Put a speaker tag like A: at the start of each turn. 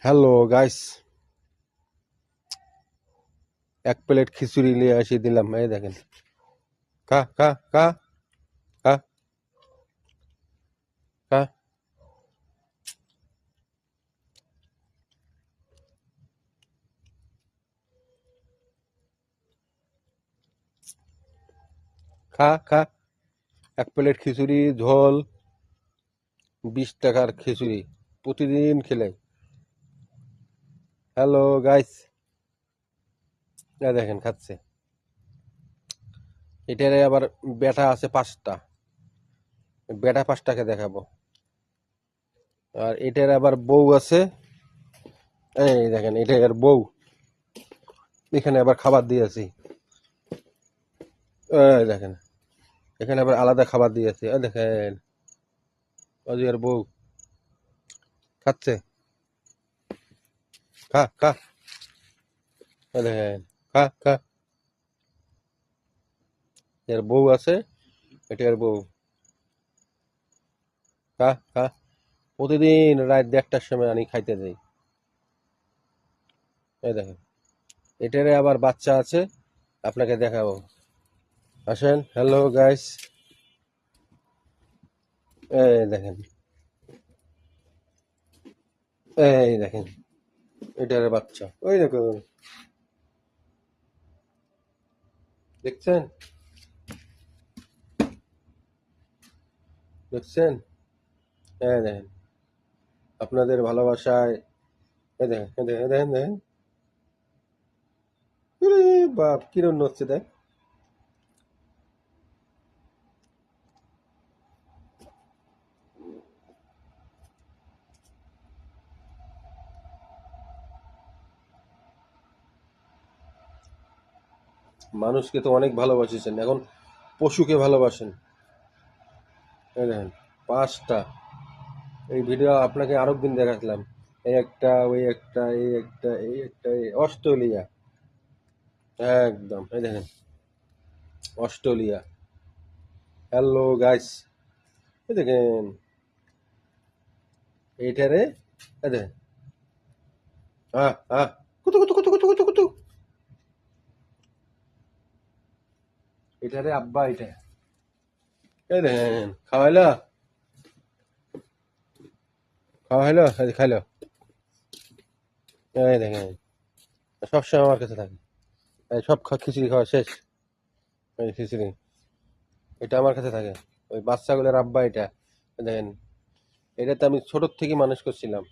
A: Hello guys, এক plate খিচুড়ি নিয়ে এসে দিলাম। এই দেখেন, খা খা খা খা খা খা খা। এক প্লেট খিচুড়ি ঝোল, 20 টাকার খিচুড়ি প্রতিদিন খেলে। হ্যালো গাইস, এই দেখেন খাচ্ছে। এটারে আবার বেটা আছে 5টা, বেটা 5টাকে দেখাবো। আর এটার আবার বউ আছে, এই দেখেন এটা এর বউ। এখানে আবার খাবার দিয়েছি, এই দেখেন। এখানে আবার আলাদা খাবার দিয়েছি, এই দেখেন। ওই এর বউ খাচ্ছে, খা খা। এই দেখেন, খা খা। এর বউ আছে, এটা এর বউ। খা খা। প্রতিদিন রাত 1টার সময় আনি খাইতে যাই। এই দেখেন, এটারে আবার বাচ্চা আছে, আপনাকে দেখাবো। আসেন, হ্যালো গাইস, এই দেখেন, এই দেখেন, এটারে বাচ্চা, ওই দেখুন, দেখছেন দেখছেন, এই দেখেন, আপনাদের ভালোবাসায়। এই দেখেন, এই দেখেন, এই দেখেন, দেখেন। উরে বাপ, কিরম নড়ছে দেখ। মানুষকে তো অনেক ভালোবাসিছেন, এখন পশুকে ভালোবাসেন। এই দেখেন, 5টা। এই ভিডিও আপনাকে আরো দিন দেখাচ্ছিলাম। এই একটা, ওই একটা, এই একটা, এই একটা, এই অস্ট্রেলিয়া। একদম, এই দেখেন, অস্ট্রেলিয়া। হ্যালো গাইস, এই দেখেন, এইটারে, এই দেখেন, হ্যাঁ হ্যাঁ, কুতু কুতু কুতু কুতু কুতু কুতু। এটারে আব্বা, এটা, এই দেখেন, খাওয়াইলো খাওয়াইলো, এই যে খাইলো। এই দেখেন, সবসময় আমার কাছে থাকে। এই সব খিচুড়ি খাওয়া শেষ। এই খিচুড়ি, এটা আমার কাছে থাকে। ওই বাচ্চাগুলোর আব্বা এটা, এই দেখেন। এটা তো আমি ছোট থেকে মানুষ করছিলাম।